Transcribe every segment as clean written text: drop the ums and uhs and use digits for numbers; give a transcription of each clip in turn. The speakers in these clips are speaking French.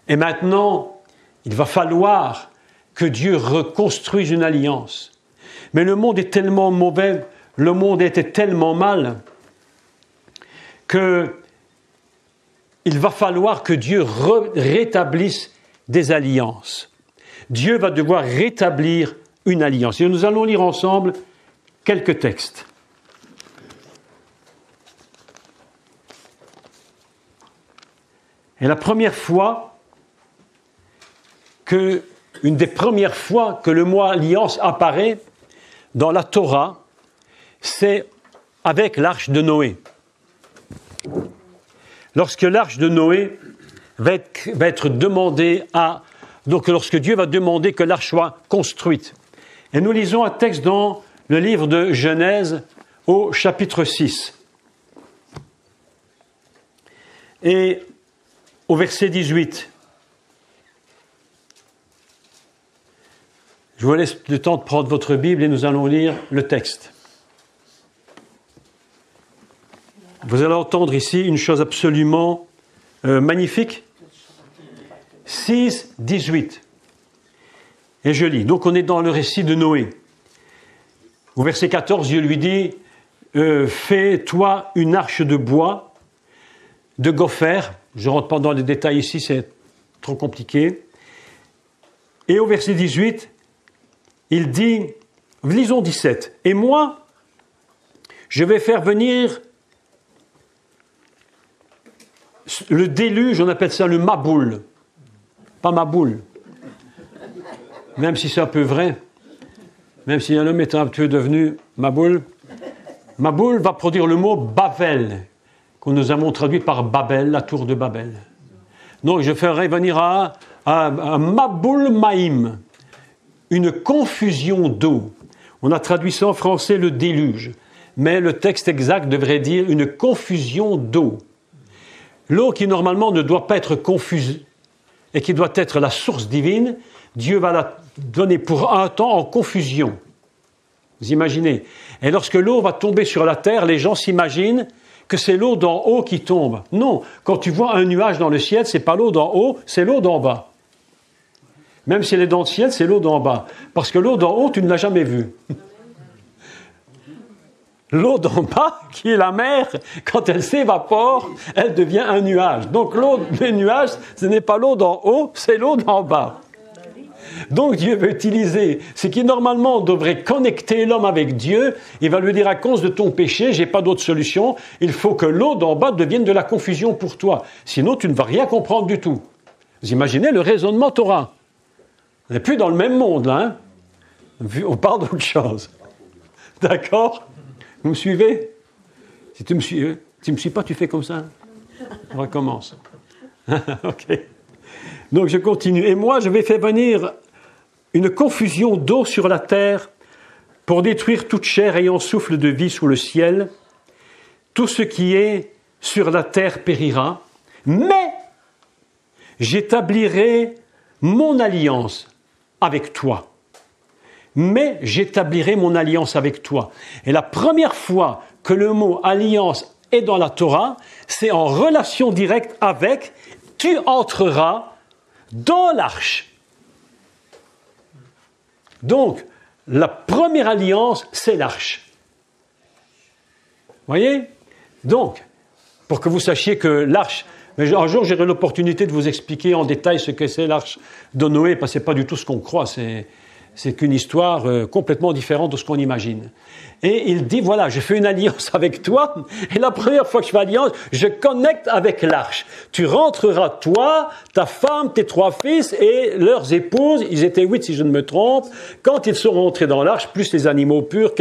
Et maintenant, il va falloir que Dieu reconstruise une alliance. Mais le monde est tellement mauvais, le monde était tellement mal, qu'il va falloir que Dieu rétablisse des alliances. Dieu va devoir rétablir une alliance. Et nous allons lire ensemble quelques textes. Et la première fois une des premières fois que le mot alliance apparaît dans la Torah, c'est avec l'arche de Noé. Lorsque l'arche de Noé va être demandée donc lorsque Dieu va demander que l'arche soit construite. Et nous lisons un texte dans le livre de Genèse au chapitre 6. Et au verset 18. Je vous laisse le temps de prendre votre Bible et nous allons lire le texte. Vous allez entendre ici une chose absolument magnifique. 6, 18. Et je lis. Donc on est dans le récit de Noé. Au verset 14, Dieu lui dit « Fais-toi une arche de bois, de gopher. » Je ne rentre pas dans les détails ici, c'est trop compliqué. Et au verset 18, il dit, lisons 17, « Et moi, je vais faire venir le déluge, on appelle ça le Maboul. Pas Maboul. Même si c'est un peu vrai, même si un homme est un peu devenu Maboul. Maboul va produire le mot Bavel, que nous avons traduit par Babel, la tour de Babel. Donc je ferai venir un Maboul Maïm, une confusion d'eau. On a traduit ça en français le déluge, mais le texte exact devrait dire une confusion d'eau. L'eau qui normalement ne doit pas être confuse et qui doit être la source divine, Dieu va la donner pour un temps en confusion. Vous imaginez? Et lorsque l'eau va tomber sur la terre, les gens s'imaginent que c'est l'eau d'en haut qui tombe. Non, quand tu vois un nuage dans le ciel, c'est pas l'eau d'en haut, c'est l'eau d'en bas. Même si elle est dans le ciel, c'est l'eau d'en bas. Parce que l'eau d'en haut, tu ne l'as jamais vue. L'eau d'en bas, qui est la mer, quand elle s'évapore, elle devient un nuage. Donc l'eau des nuages, ce n'est pas l'eau d'en haut, c'est l'eau d'en bas. Donc Dieu veut utiliser ce qui normalement devrait connecter l'homme avec Dieu. Il va lui dire, à cause de ton péché, j'ai pas d'autre solution, il faut que l'eau d'en bas devienne de la confusion pour toi. Sinon, tu ne vas rien comprendre du tout. Vous imaginez le raisonnement Torah. On n'est plus dans le même monde, là. Hein? On parle d'autre chose. D'accord? Vous me suivez? Si tu me suis pas, tu fais comme ça. On recommence. OK. Donc je continue. Et moi, je vais faire venir une confusion d'eau sur la terre pour détruire toute chair ayant souffle de vie sous le ciel. Tout ce qui est sur la terre périra. Mais j'établirai mon alliance avec toi. Mais j'établirai mon alliance avec toi. Et la première fois que le mot alliance est dans la Torah, c'est en relation directe avec « tu entreras dans l'arche ». Donc, la première alliance, c'est l'arche. Voyez? Donc, pour que vous sachiez que l'arche... Mais un jour, j'aurai l'opportunité de vous expliquer en détail ce que c'est l'arche de Noé, parce que ce n'est pas du tout ce qu'on croit, c'est qu'une histoire complètement différente de ce qu'on imagine. Et il dit, voilà, je fais une alliance avec toi, et la première fois que je fais alliance, je connecte avec l'arche. Tu rentreras, toi, ta femme, tes 3 fils et leurs épouses, ils étaient 8 si je ne me trompe, quand ils seront rentrés dans l'arche, plus les animaux purs,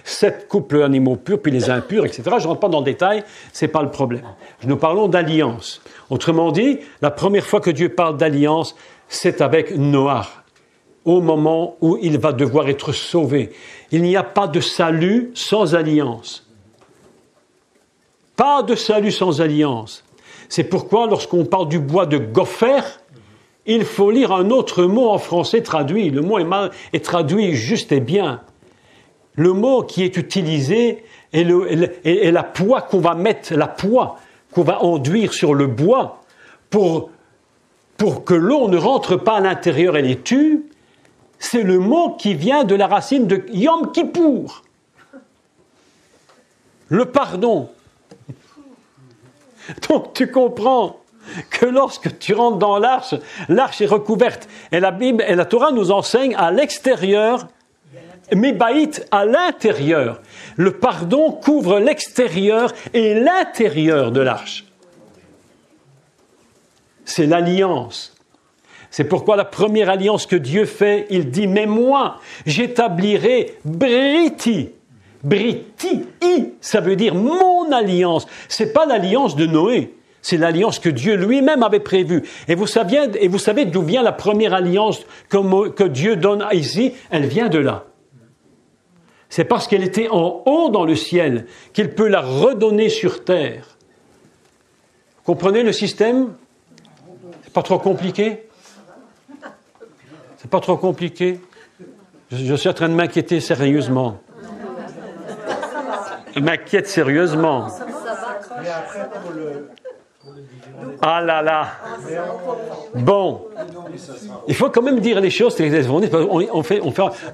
7 couples d'animaux purs, puis les impurs, etc. Je ne rentre pas dans le détail, c'est pas le problème. Nous parlons d'alliance. Autrement dit, la première fois que Dieu parle d'alliance, c'est avec Noah, au moment où il va devoir être sauvé. Il n'y a pas de salut sans alliance. Pas de salut sans alliance. C'est pourquoi, lorsqu'on parle du bois de gopher, il faut lire un autre mot en français traduit. Le mot est traduit juste et bien. Le mot qui est utilisé est la poix qu'on va mettre, la poix qu'on va enduire sur le bois pour pour que l'eau ne rentre pas à l'intérieur et les tue, c'est le mot qui vient de la racine de Yom Kippour. Le pardon. Donc tu comprends que lorsque tu rentres dans l'arche est recouverte. Et la Bible et la Torah nous enseignent à l'extérieur, Mébaït à l'intérieur. Le pardon couvre l'extérieur et l'intérieur de l'arche. C'est l'alliance. C'est pourquoi la première alliance que Dieu fait, il dit, mais moi, j'établirai Briti. Briti, ça veut dire mon alliance. C'est pas l'alliance de Noé. C'est l'alliance que Dieu lui-même avait prévue. Et vous savez d'où vient la première alliance que Dieu donne ici? Elle vient de là. C'est parce qu'elle était en haut dans le ciel qu'il peut la redonner sur terre. Vous comprenez le système? C'est pas trop compliqué? C'est pas trop compliqué? Je suis en train de m'inquiéter sérieusement. Je m'inquiète sérieusement. Ah là là. Bon. Il faut quand même dire les choses.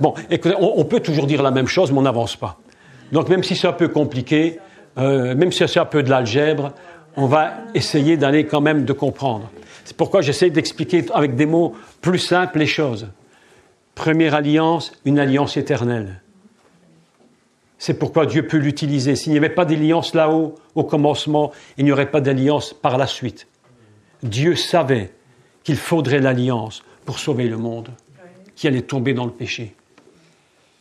Bon, écoutez, on peut toujours dire la même chose, mais on n'avance pas. Donc même si c'est un peu compliqué, même si c'est un peu de l'algèbre, on va essayer d'aller quand même de comprendre. C'est pourquoi j'essaie d'expliquer avec des mots plus simples les choses. Première alliance, une alliance éternelle. C'est pourquoi Dieu peut l'utiliser. S'il n'y avait pas d'alliance là-haut, au commencement, il n'y aurait pas d'alliance par la suite. Dieu savait qu'il faudrait l'alliance pour sauver le monde, qui allait tomber dans le péché.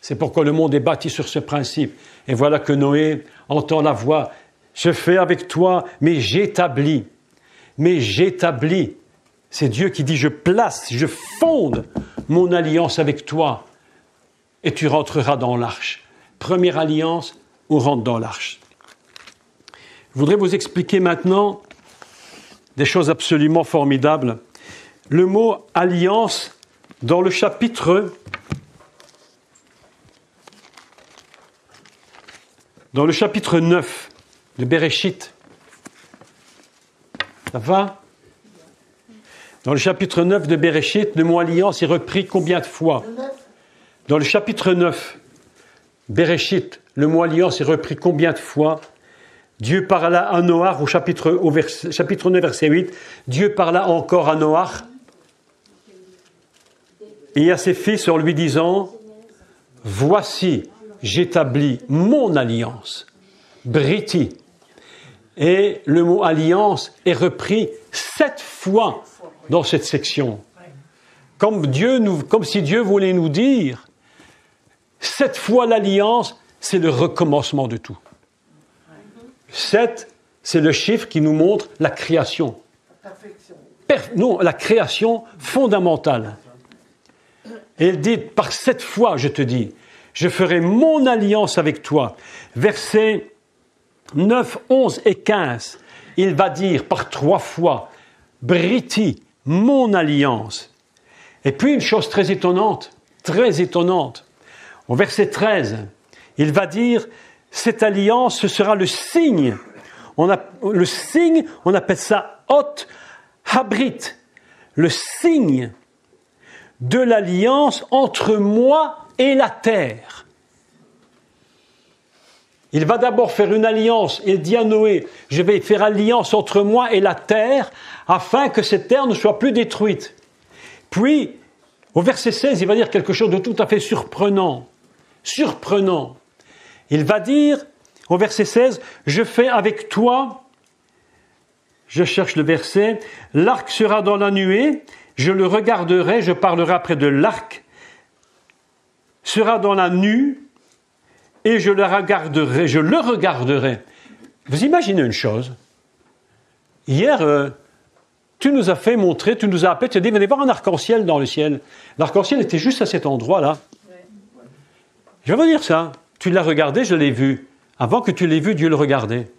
C'est pourquoi le monde est bâti sur ce principe. Et voilà que Noé entend la voix. Je fais avec toi, mais j'établis. Mais j'établis. C'est Dieu qui dit, je place, je fonde mon alliance avec toi. Et tu rentreras dans l'arche. Première alliance, on rentre dans l'arche. Je voudrais vous expliquer maintenant des choses absolument formidables. Le mot « alliance » dans le chapitre 9 de Bereshit. Ça va? Dans le chapitre 9 de Bereshit, le mot « alliance » est repris combien de fois? Dans le chapitre 9, Bereshit, le mot « alliance » est repris combien de fois? Dieu parla à Noach, au chapitre 9, verset 8. Dieu parla encore à Noach et à ses fils en lui disant, « Voici, j'établis mon alliance. » Briti. Et le mot « alliance » est repris 7 fois dans cette section. Comme si Dieu voulait nous dire, 7 fois l'alliance, c'est le recommencement de tout. 7, c'est le chiffre qui nous montre la création. La création fondamentale. Et il dit, par 7 fois, je te dis, je ferai mon alliance avec toi. Versets 9, 11 et 15, il va dire par 3 fois, Briti, mon alliance. Et puis une chose très étonnante, au verset 13, il va dire, cette alliance, ce sera le signe. On appelle ça Hot Habrit, le signe de l'alliance entre moi et la terre. Il va d'abord faire une alliance. Il dit à Noé, je vais faire alliance entre moi et la terre afin que cette terre ne soit plus détruite. Puis, au verset 16, il va dire quelque chose de tout à fait surprenant. Il va dire, au verset 16, je fais avec toi, je cherche le verset, l'arc sera dans la nuée, je le regarderai, je parlerai après de l'arc, sera dans la nue, et je le regarderai. Vous imaginez une chose? Hier, tu nous as fait montrer, tu nous as appelé, tu as dit, venez voir un arc-en-ciel dans le ciel. L'arc-en-ciel était juste à cet endroit-là. Je vais vous dire ça. Tu l'as regardé, je l'ai vu. Avant que tu l'aies vu, Dieu le regardait.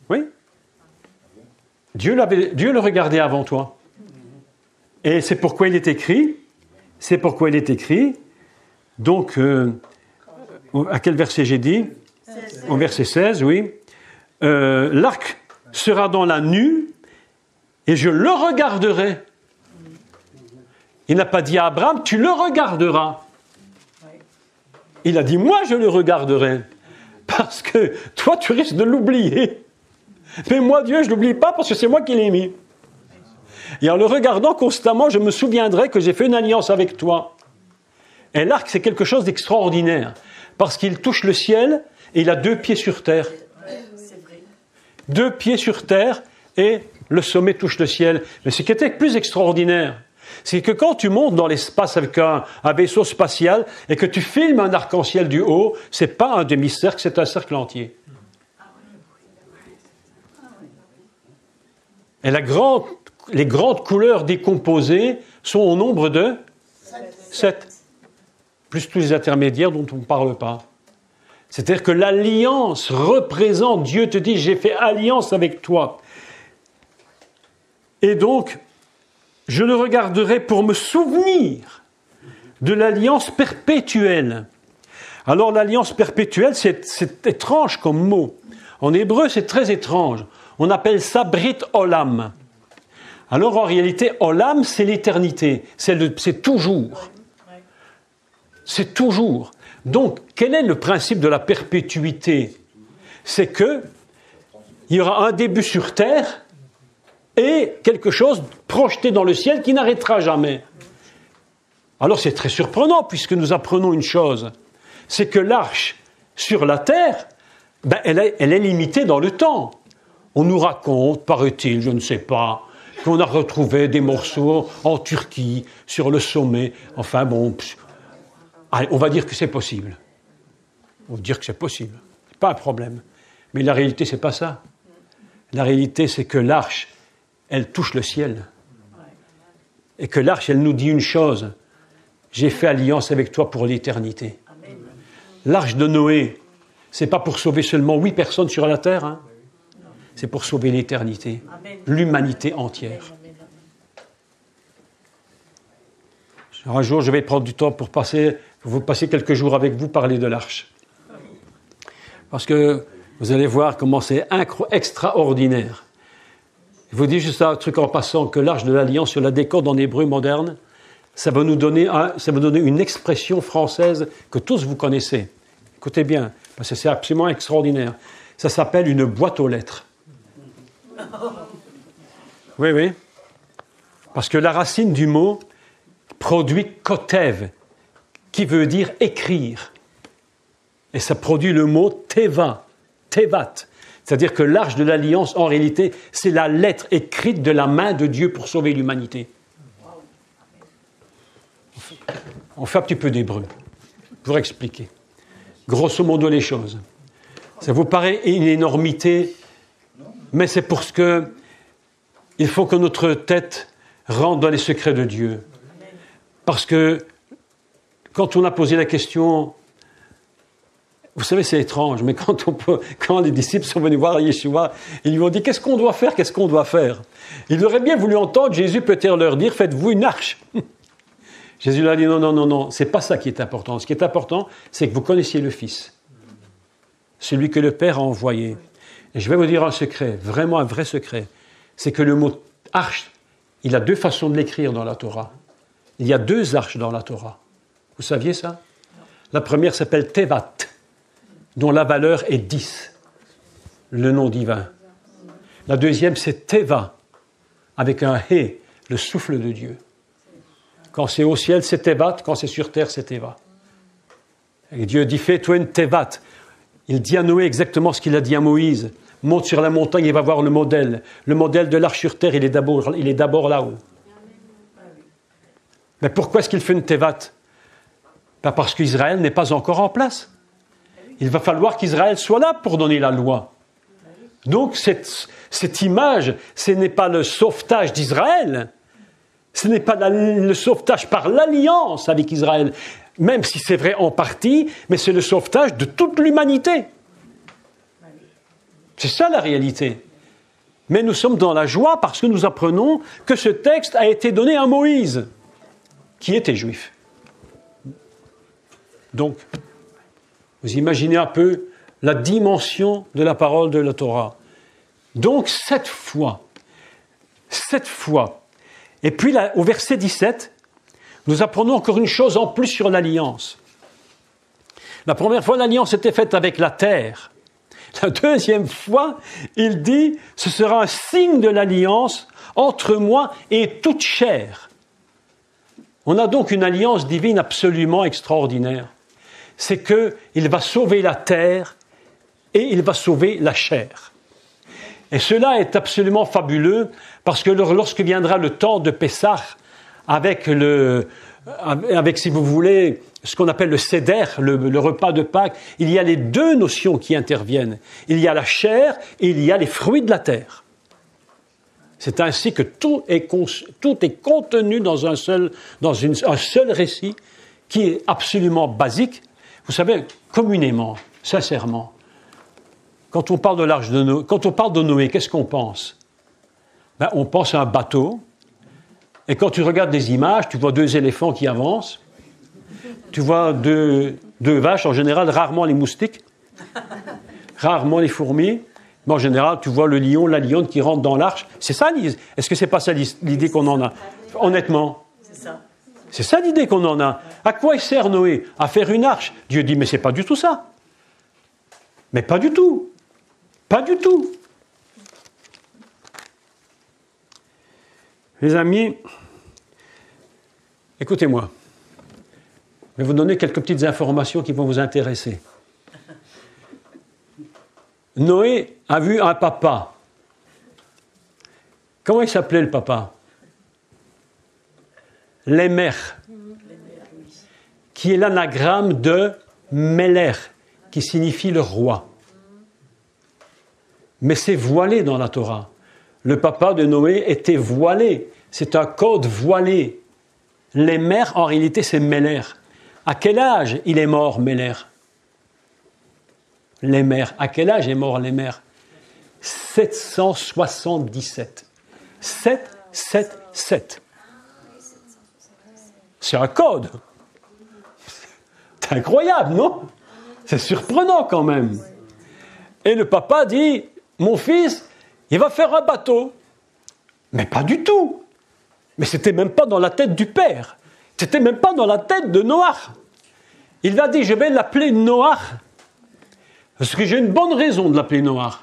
Oui? Dieu le regardait avant toi. Et c'est pourquoi il est écrit. Donc, à quel verset j'ai dit? Au verset 16, oui. L'arc sera dans la nue, et je le regarderai. Il n'a pas dit à Abraham, tu le regarderas. Il a dit, moi je le regarderai. Parce que toi tu risques de l'oublier. Mais moi Dieu je ne l'oublie pas parce que c'est moi qui l'ai mis. Et en le regardant constamment, je me souviendrai que j'ai fait une alliance avec toi. Et l'arc c'est quelque chose d'extraordinaire. Parce qu'il touche le ciel et il a 2 pieds sur terre. 2 pieds sur terre et le sommet touche le ciel. Mais ce qui était plus extraordinaire, c'est que quand tu montes dans l'espace avec un vaisseau spatial et que tu filmes un arc-en-ciel du haut, c'est pas un demi-cercle, c'est un cercle entier. Et les grandes couleurs décomposées sont au nombre de 7. Plus tous les intermédiaires dont on ne parle pas. C'est-à-dire que l'alliance représente, Dieu te dit, j'ai fait alliance avec toi. Et donc, je le regarderai pour me souvenir de l'alliance perpétuelle. Alors, l'alliance perpétuelle, c'est étrange comme mot. En hébreu, c'est très étrange. On appelle ça Brit Olam. Alors, en réalité, Olam, c'est l'éternité. C'est toujours. C'est toujours. Donc, quel est le principe de la perpétuité? C'est qu'il y aura un début sur terre et quelque chose projeté dans le ciel qui n'arrêtera jamais. Alors c'est très surprenant puisque nous apprenons une chose, c'est que l'arche sur la terre, elle est limitée dans le temps. On nous raconte, paraît-il, je ne sais pas, qu'on a retrouvé des morceaux en Turquie, sur le sommet. Enfin bon, allez, on va dire que c'est possible. On va dire que c'est possible. C'est pas un problème. Mais la réalité, c'est pas ça. La réalité, c'est que l'arche, elle touche le ciel. Et que l'arche, elle nous dit une chose. J'ai fait alliance avec toi pour l'éternité. L'arche de Noé, c'est pas pour sauver seulement 8 personnes sur la terre. Hein. C'est pour sauver l'éternité. L'humanité entière. Un jour, je vais prendre du temps pour vous passer quelques jours avec vous, parler de l'arche. Parce que vous allez voir comment c'est extraordinaire. Je vous dis juste un truc en passant, que l'arche de l'Alliance sur la décode en hébreu moderne, ça va nous donner une expression française que tous vous connaissez. Écoutez bien, parce que c'est absolument extraordinaire. Ça s'appelle une boîte aux lettres. Oui, oui. Parce que la racine du mot produit kotev, qui veut dire écrire. Et ça produit le mot teva, tevat. C'est-à-dire que l'arche de l'Alliance, en réalité, c'est la lettre écrite de la main de Dieu pour sauver l'humanité. On fait un petit peu d'hébreu pour expliquer. Grosso modo les choses. Ça vous paraît une énormité, mais c'est parce que il faut que notre tête rentre dans les secrets de Dieu. Parce que quand on a posé la question, vous savez, c'est étrange, mais quand les disciples sont venus voir Yeshua, ils lui ont dit, qu'est-ce qu'on doit faire, qu'est-ce qu'on doit faire? Ils auraient bien voulu entendre Jésus peut-être leur dire, faites-vous une arche. Jésus leur a dit, non, c'est pas ça qui est important. Ce qui est important, c'est que vous connaissiez le Fils, celui que le Père a envoyé. Et je vais vous dire un secret, vraiment un vrai secret, c'est que le mot arche, il a 2 façons de l'écrire dans la Torah. Il y a 2 arches dans la Torah. Vous saviez ça? La première s'appelle Tevat, dont la valeur est 10, le nom divin. La deuxième, c'est Teva, avec un He, le souffle de Dieu. Quand c'est au ciel, c'est Tevat, quand c'est sur terre, c'est Teva. Et Dieu dit, fais-toi une Tevat. Il dit à Noé exactement ce qu'il a dit à Moïse. Monte sur la montagne et va voir le modèle. Le modèle de l'arche sur terre, il est d'abord là-haut. Mais pourquoi est-ce qu'il fait une Tevat? Pas parce qu'Israël n'est pas encore en place. Il va falloir qu'Israël soit là pour donner la loi. Donc cette image, ce n'est pas le sauvetage d'Israël, ce n'est pas le sauvetage par l'alliance avec Israël, même si c'est vrai en partie, mais c'est le sauvetage de toute l'humanité. C'est ça la réalité. Mais nous sommes dans la joie parce que nous apprenons que ce texte a été donné à Moïse, qui était juif. Donc, vous imaginez un peu la dimension de la parole de la Torah. Donc, cette foi, 7 fois. Et puis là, au verset 17, nous apprenons encore une chose en plus sur l'alliance. La première fois, l'alliance était faite avec la terre. La deuxième fois, il dit, ce sera un signe de l'alliance entre moi et toute chair. On a donc une alliance divine absolument extraordinaire. C'est qu'il va sauver la terre et il va sauver la chair. Et cela est absolument fabuleux parce que lorsque viendra le temps de Pessah, avec, si vous voulez, ce qu'on appelle le Seder, le repas de Pâques, il y a les deux notions qui interviennent. Il y a la chair et il y a les fruits de la terre. C'est ainsi que tout est contenu dans un seul récit qui est absolument basique. Vous savez, communément, sincèrement, quand on parle de l'arche de Noé, quand on parle de Noé, qu'est-ce qu'on pense? On pense à un bateau, et quand tu regardes des images, tu vois 2 éléphants qui avancent, tu vois deux vaches, en général, rarement les moustiques, rarement les fourmis, mais en général, tu vois le lion, la lionne qui rentre dans l'arche. C'est ça, est-ce que c'est pas ça l'idée qu'on en a? Honnêtement. C'est ça l'idée qu'on en a. À quoi il sert Noé? À faire une arche. Dieu dit, mais c'est pas du tout ça. Mais pas du tout. Pas du tout. Les amis, écoutez-moi. Je vais vous donner quelques petites informations qui vont vous intéresser. Noé a vu un papa. Comment il s'appelait le papa? Lémer, qui est l'anagramme de Meler, qui signifie le roi. Mais c'est voilé dans la Torah. Le papa de Noé était voilé. C'est un code voilé. Lémer, en réalité, c'est Meler. À quel âge il est mort, Meler? Lémer. À quel âge est mort Lémer? 777. 777. C'est un code. C'est incroyable, non? C'est surprenant quand même. Et le papa dit, mon fils, il va faire un bateau. Mais pas du tout. Mais c'était même pas dans la tête du père. C'était même pas dans la tête de Noach. Il a dit, je vais l'appeler Noach. Parce que j'ai une bonne raison de l'appeler Noach.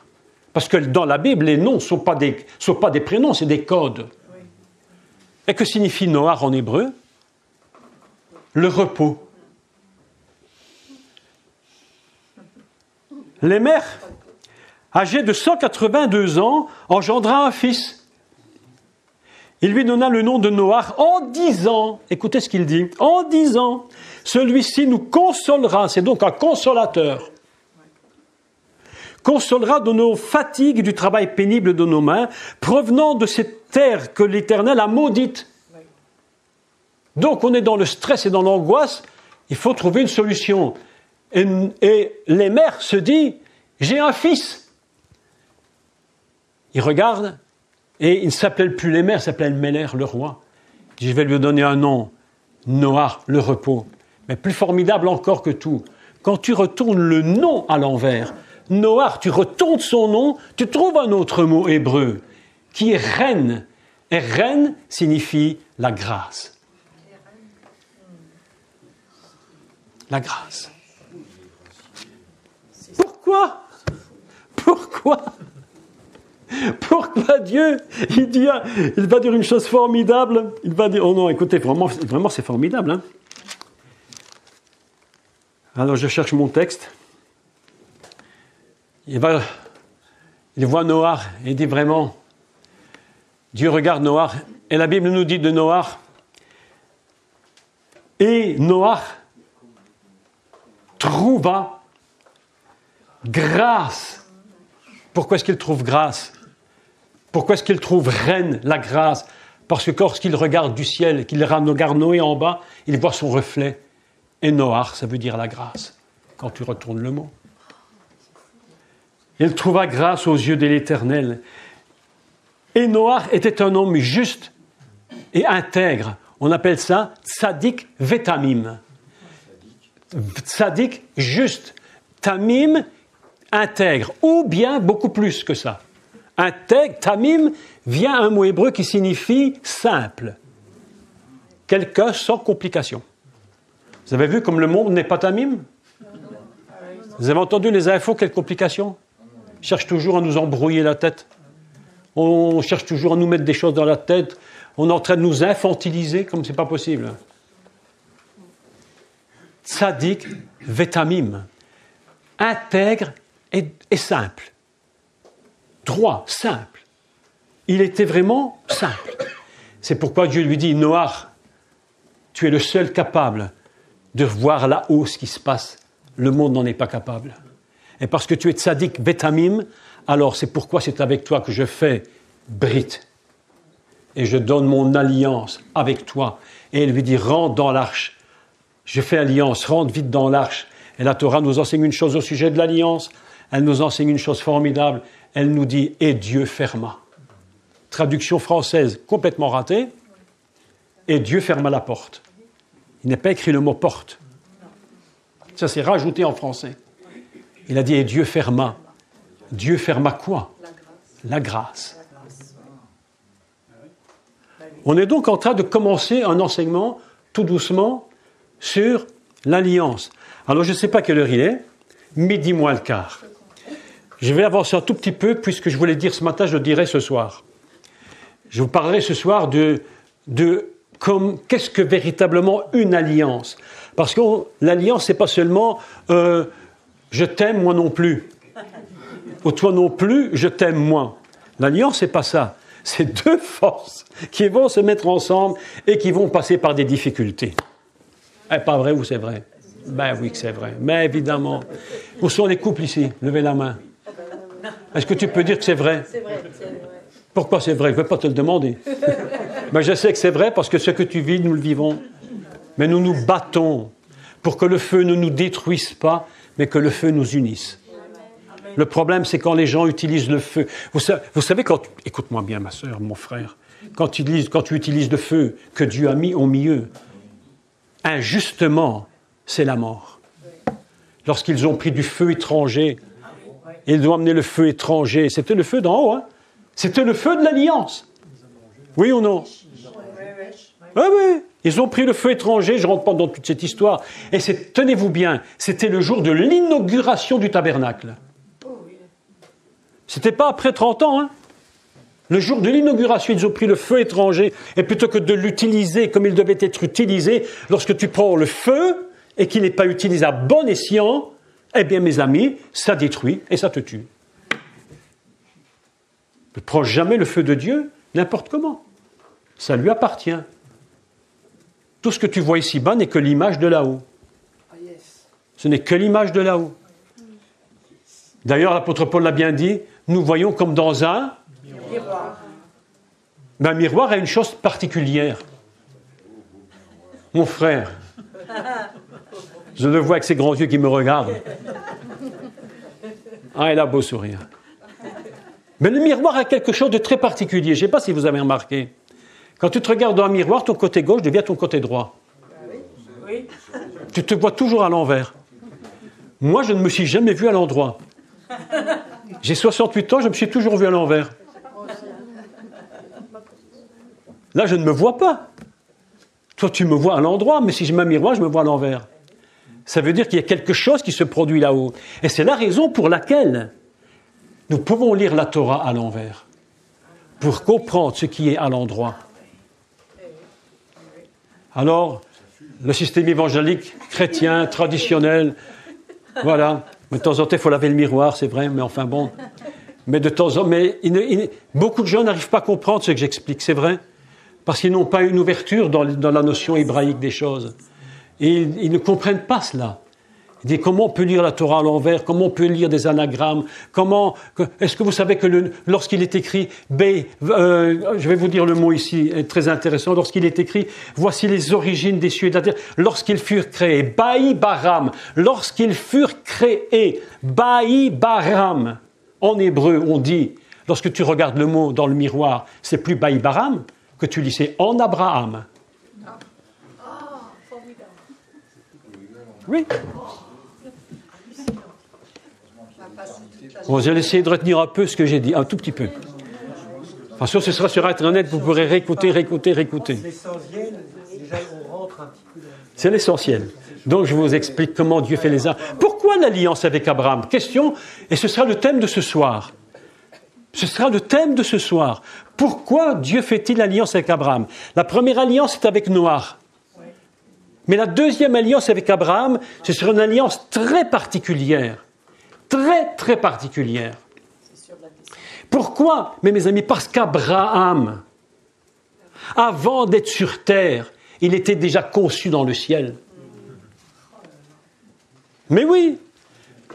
Parce que dans la Bible, les noms ne sont pas des prénoms, c'est des codes. Oui. Et que signifie Noach en hébreu? Le repos. Lémer, âgé de 182 ans, engendra un fils. Il lui donna le nom de Noach en disant, écoutez ce qu'il dit, en disant, celui-ci nous consolera, c'est donc un consolateur, consolera de nos fatigues du travail pénible de nos mains, provenant de cette terre que l'Éternel a maudite. Donc on est dans le stress et dans l'angoisse, il faut trouver une solution. Et Lémer se dit, j'ai un fils. Il regarde, et il ne s'appelle plus Lémer, il s'appelle Meler, le roi. Il dit, je vais lui donner un nom, Noach, le repos. Mais plus formidable encore que tout, quand tu retournes le nom à l'envers, Noach, tu retournes son nom, tu trouves un autre mot hébreu, qui est reine. Et reine signifie la grâce. La grâce. Pourquoi Dieu, il va dire une chose formidable, il va dire, oh non, écoutez, vraiment c'est formidable. Hein? Alors je cherche mon texte. Il voit Noach et il dit vraiment, Dieu regarde Noach, et la Bible nous dit de Noach, et Noach trouva grâce. Pourquoi est-ce qu'il trouve grâce? Pourquoi est-ce qu'il trouve reine, la grâce? Parce que lorsqu'il regarde du ciel, qu'il regarde Noé en bas, il voit son reflet. Et Noach, ça veut dire la grâce, quand tu retournes le mot. Il trouva grâce aux yeux de l'Éternel. Et Noach était un homme juste et intègre. On appelle ça tzadik vetamim. Tzadik, juste. Tamim, intègre. Ou bien beaucoup plus que ça. Intègre, tamim, vient un mot hébreu qui signifie simple. Quelqu'un sans complication. Vous avez vu comme le monde n'est pas tamim? Vous avez entendu les infos, quelles complications? On cherche toujours à nous embrouiller la tête. On cherche toujours à nous mettre des choses dans la tête. On est en train de nous infantiliser comme c'est pas possible. Tzadik vetamim. Intègre et simple. Droit, simple. Il était vraiment simple. C'est pourquoi Dieu lui dit, Noach, tu es le seul capable de voir là-haut ce qui se passe. Le monde n'en est pas capable. Et parce que tu es tzadik vetamim, alors c'est pourquoi c'est avec toi que je fais brit. Et je donne mon alliance avec toi. Et il lui dit, rentre dans l'arche. Je fais alliance, rentre vite dans l'arche. Et la Torah nous enseigne une chose au sujet de l'alliance. Elle nous enseigne une chose formidable. Elle nous dit, et Dieu ferma. Traduction française complètement ratée. Et Dieu ferma la porte. Il n'est pas écrit le mot porte. Ça s'est rajouté en français. Il a dit, et Dieu ferma. Dieu ferma quoi? La grâce. On est donc en train de commencer un enseignement, tout doucement, sur l'alliance. Alors, je ne sais pas quelle heure il est, midi moins le quart. Je vais avancer un tout petit peu, puisque je voulais dire ce matin, je le dirai ce soir. Je vous parlerai ce soir de qu'est-ce que véritablement une alliance. Parce que l'alliance, ce n'est pas seulement je t'aime, moi non plus. Ou toi non plus, je t'aime, moi. L'alliance, ce n'est pas ça. C'est deux forces qui vont se mettre ensemble et qui vont passer par des difficultés. Eh, pas vrai ou c'est vrai? Ben oui que c'est vrai. Mais évidemment. Où sont les couples ici? Levez la main. Est-ce que tu peux dire que c'est vrai? C'est vrai, c'est vrai. Pourquoi c'est vrai? Je ne vais pas te le demander. Mais je sais que c'est vrai parce que ce que tu vis, nous le vivons. Mais nous nous battons pour que le feu ne nous détruise pas, mais que le feu nous unisse. Le problème, c'est quand les gens utilisent le feu. Vous savez quand... Écoute-moi bien, ma sœur, mon frère. Quand tu utilises le feu que Dieu a mis au milieu, injustement, c'est la mort. Lorsqu'ils ont pris du feu étranger, ils ont amené le feu étranger. C'était le feu d'en haut, hein? C'était le feu de l'alliance. Oui ou non? Oui, oui. Ils ont pris le feu étranger, je ne rentre pas dans toute cette histoire. Et tenez-vous bien, c'était le jour de l'inauguration du tabernacle. C'était pas après 30 ans, hein? Le jour de l'inauguration, ils ont pris le feu étranger, et plutôt que de l'utiliser comme il devait être utilisé, lorsque tu prends le feu, et qu'il n'est pas utilisé à bon escient, eh bien, mes amis, ça détruit et ça te tue. Ne prends jamais le feu de Dieu, n'importe comment. Ça lui appartient. Tout ce que tu vois ici-bas n'est que l'image de là-haut. Ce n'est que l'image de là-haut. D'ailleurs, l'apôtre Paul l'a bien dit, nous voyons comme dans un miroir. Mais un miroir a une chose particulière. Mon frère, je le vois avec ses grands yeux qui me regardent. Ah, il a beau sourire. Mais le miroir a quelque chose de très particulier. Je ne sais pas si vous avez remarqué. Quand tu te regardes dans un miroir, ton côté gauche devient ton côté droit. Oui. Tu te vois toujours à l'envers. Moi, je ne me suis jamais vu à l'endroit. J'ai 68 ans, je me suis toujours vu à l'envers. Là, je ne me vois pas. Toi, tu me vois à l'endroit, mais si je mets un miroir, je me vois à l'envers. Ça veut dire qu'il y a quelque chose qui se produit là-haut. Et c'est la raison pour laquelle nous pouvons lire la Torah à l'envers, pour comprendre ce qui est à l'endroit. Alors, le système évangélique, chrétien, traditionnel, voilà. Mais de temps en temps, il faut laver le miroir, c'est vrai, mais enfin bon. Mais de temps en temps, beaucoup de gens n'arrivent pas à comprendre ce que j'explique, c'est vrai, parce qu'ils n'ont pas une ouverture dans la notion hébraïque des choses. Et ils ne comprennent pas cela. Ils disent comment on peut lire la Torah à l'envers, comment on peut lire des anagrammes, est-ce que vous savez que lorsqu'il est écrit, je vais vous dire le mot ici, très intéressant, lorsqu'il est écrit, voici les origines des cieux et de la terre, lorsqu'ils furent créés, Baï Baram, lorsqu'ils furent créés, Baï Baram, en hébreu on dit, lorsque tu regardes le mot dans le miroir, c'est plus Baï Baram que tu lis, c'est en Abraham. Oui. Bon, je vais essayer de retenir un peu ce que j'ai dit, un tout petit peu. De toute façon, ce sera sur Internet, vous pourrez réécouter. C'est l'essentiel, déjà on rentre un petit peu dans... C'est l'essentiel. Donc, je vous explique comment Dieu fait les arts. Pourquoi l'alliance avec Abraham? Question, et ce sera le thème de ce soir. Ce sera le thème de ce soir. Pourquoi Dieu fait-il l'alliance avec Abraham? La première alliance est avec Noach. Mais la deuxième alliance avec Abraham, ce sera une alliance très particulière. Très, très particulière. Pourquoi? Mais mes amis, parce qu'Abraham, avant d'être sur terre, il était déjà conçu dans le ciel. Mais oui,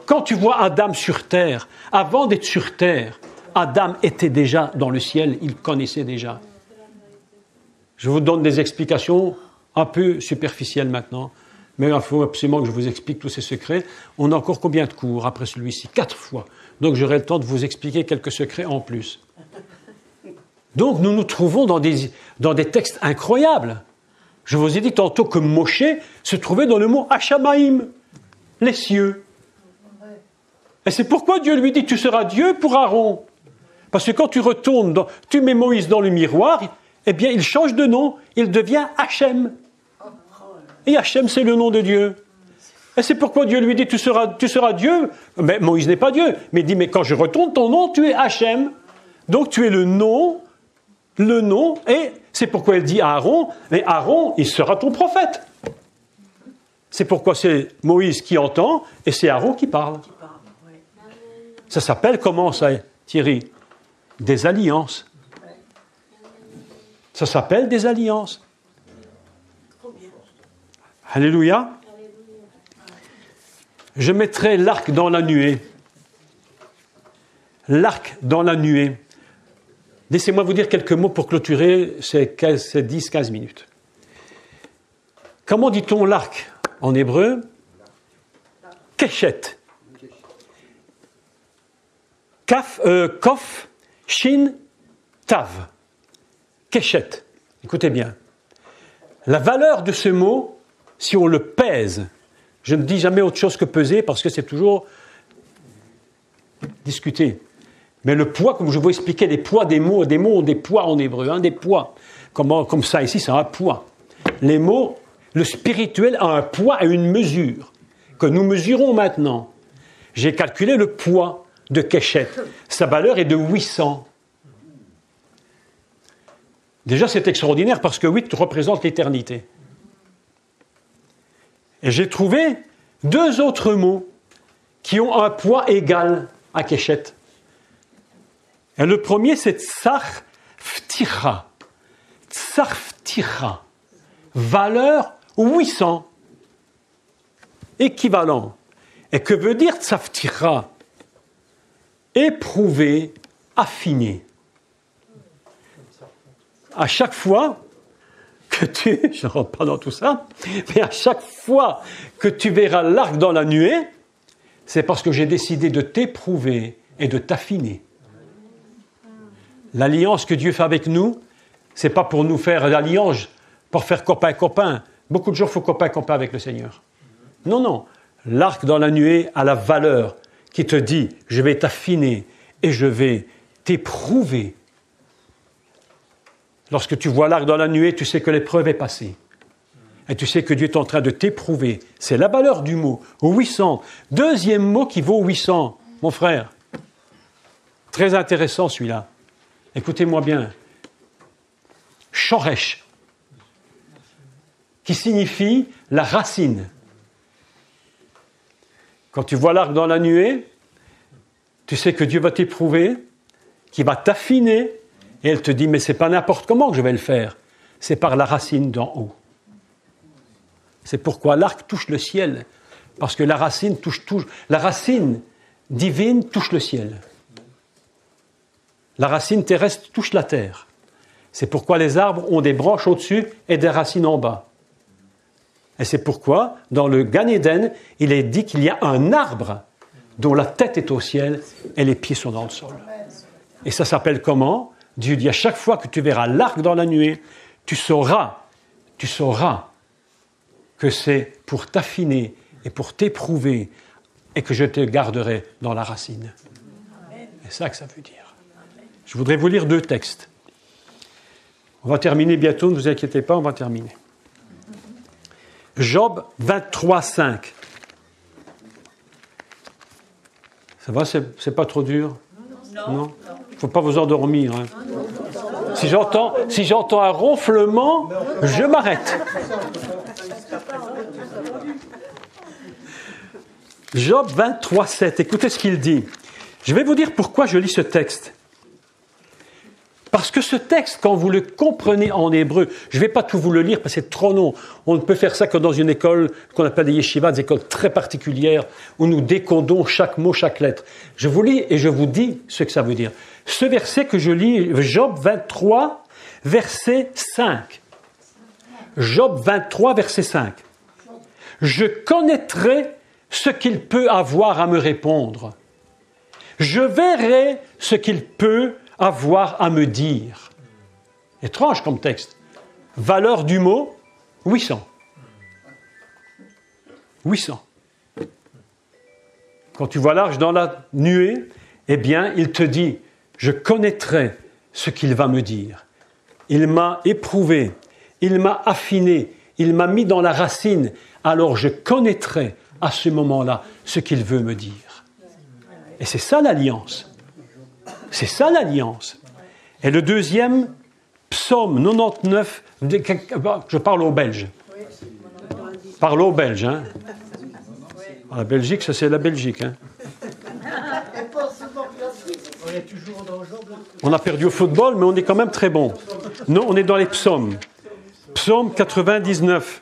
quand tu vois Adam sur terre, avant d'être sur terre, Adam était déjà dans le ciel, il connaissait déjà. Je vous donne des explications un peu superficielles maintenant, mais il faut absolument que je vous explique tous ces secrets. On a encore combien de cours après celui-ci? 4 fois. Donc j'aurai le temps de vous expliquer quelques secrets en plus. Donc nous nous trouvons dans des textes incroyables. Je vous ai dit tantôt que Moshe se trouvait dans le mot Hachamaïm, les cieux. Et c'est pourquoi Dieu lui dit, tu seras Dieu pour Aaron. Parce que quand tu retournes, tu mets Moïse dans le miroir, eh bien il change de nom, il devient Hachem. Et Hachem, c'est le nom de Dieu. Et c'est pourquoi Dieu lui dit, tu seras Dieu. Mais Moïse n'est pas Dieu. Mais il dit, mais quand je retourne ton nom, tu es Hachem. Donc tu es le nom, et c'est pourquoi il dit à Aaron, mais Aaron, il sera ton prophète. C'est pourquoi c'est Moïse qui entend, et c'est Aaron qui parle. Ça s'appelle comment ça, Thierry? Des alliances. Ça s'appelle des alliances. Alléluia. Je mettrai l'arc dans la nuée. L'arc dans la nuée. Laissez-moi vous dire quelques mots pour clôturer ces 10-15 minutes. Comment dit-on l'arc en hébreu? Keshet. Kof, Shin, Tav. Keshet. Écoutez bien. La valeur de ce mot, si on le pèse, je ne dis jamais autre chose que peser parce que c'est toujours discuté. Mais le poids, comme je vous expliquais, les poids des mots ont des poids en hébreu, des poids. Comme ça ici, c'est un poids. Les mots, le spirituel a un poids et une mesure que nous mesurons maintenant. J'ai calculé le poids de Keshet. Sa valeur est de 800. Déjà, c'est extraordinaire parce que 8 représente l'éternité. Et j'ai trouvé 2 autres mots qui ont un poids égal à Keshet. Et le premier, c'est Tsarftira. Tsarftira. Valeur 800. Équivalent. Et que veut dire Tsarftira? Éprouver, affiner. À chaque fois que je ne rentre pas dans tout ça, mais à chaque fois que tu verras l'arc dans la nuée, c'est parce que j'ai décidé de t'éprouver et de t'affiner. L'alliance que Dieu fait avec nous, c'est pas pour nous faire l'alliance, pour faire copain-copain. Beaucoup de gens font copain-copain avec le Seigneur. Non, non. L'arc dans la nuée a la valeur qui te dit, je vais t'affiner et je vais t'éprouver. Lorsque tu vois l'arc dans la nuée, tu sais que l'épreuve est passée. Et tu sais que Dieu est en train de t'éprouver. C'est la valeur du mot. 800. Deuxième mot qui vaut 800, mon frère. Très intéressant celui-là. Écoutez-moi bien. Shoresh, qui signifie la racine. Quand tu vois l'arc dans la nuée, tu sais que Dieu va t'éprouver, qu'il va t'affiner, et elle te dit, mais c'est pas n'importe comment que je vais le faire. C'est par la racine d'en haut. C'est pourquoi l'arc touche le ciel. Parce que la racine la racine divine touche le ciel. La racine terrestre touche la terre. C'est pourquoi les arbres ont des branches au-dessus et des racines en bas. Et c'est pourquoi, dans le Gan Eden, il est dit qu'il y a un arbre dont la tête est au ciel et les pieds sont dans le sol. Et ça s'appelle comment? Dieu dit, à chaque fois que tu verras l'arc dans la nuée, tu sauras que c'est pour t'affiner et pour t'éprouver et que je te garderai dans la racine. C'est ça que ça veut dire. Je voudrais vous lire 2 textes. On va terminer bientôt, ne vous inquiétez pas, on va terminer. Job 23, 5. Ça va, c'est pas trop dur? Non. Il ne faut pas vous endormir. Hein. Si j'entends un ronflement, je m'arrête. Job 23, 7. Écoutez ce qu'il dit. Je vais vous dire pourquoi je lis ce texte. Parce que ce texte, quand vous le comprenez en hébreu, je ne vais pas tout vous le lire parce que c'est trop long. On ne peut faire ça que dans une école qu'on appelle des yeshivas, des écoles très particulières, où nous décodons chaque mot, chaque lettre. Je vous lis et je vous dis ce que ça veut dire. Ce verset que je lis, Job 23, verset 5. Job 23, verset 5. Je connaîtrai ce qu'il peut avoir à me répondre. Je verrai ce qu'il peut avoir à me dire. Étrange comme texte. Valeur du mot, 800. 800. Quand tu vois l'arche dans la nuée, eh bien, il te dit, je connaîtrai ce qu'il va me dire. Il m'a éprouvé, il m'a affiné, il m'a mis dans la racine, alors je connaîtrai à ce moment-là ce qu'il veut me dire. Et c'est ça l'alliance. C'est ça l'alliance. Et le deuxième, psaume 99, je parle aux Belges. Parle aux Belges. Hein. La Belgique, ça c'est la Belgique. Hein. On a perdu au football, mais on est quand même très bon. Non, on est dans les psaumes. Psaume 99.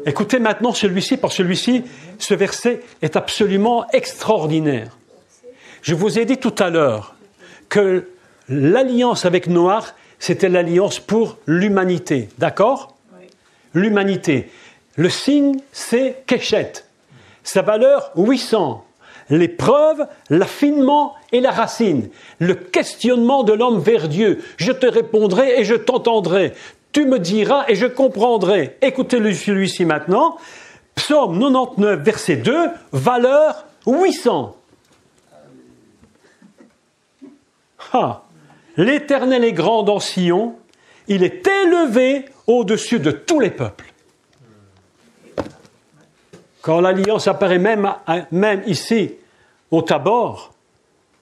Écoutez maintenant celui-ci, parce que celui-ci, ce verset est absolument extraordinaire. Je vous ai dit tout à l'heure que l'alliance avec Noach, c'était l'alliance pour l'humanité. D'accord ? Oui. L'humanité. Le signe, c'est Keshet. Sa valeur, 800. L'épreuve, l'affinement et la racine. Le questionnement de l'homme vers Dieu. Je te répondrai et je t'entendrai. Tu me diras et je comprendrai. Écoutez celui-ci maintenant. Psaume 99, verset 2, valeur 800. Ah, l'Éternel est grand dans Sion, il est élevé au-dessus de tous les peuples. Quand l'alliance apparaît même ici, au Tabor,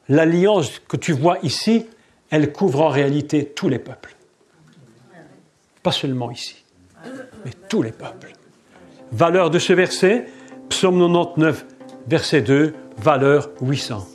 l'alliance que tu vois ici, elle couvre en réalité tous les peuples. Pas seulement ici, mais tous les peuples. Valeur de ce verset, Psaume 99, verset 2, valeur 800.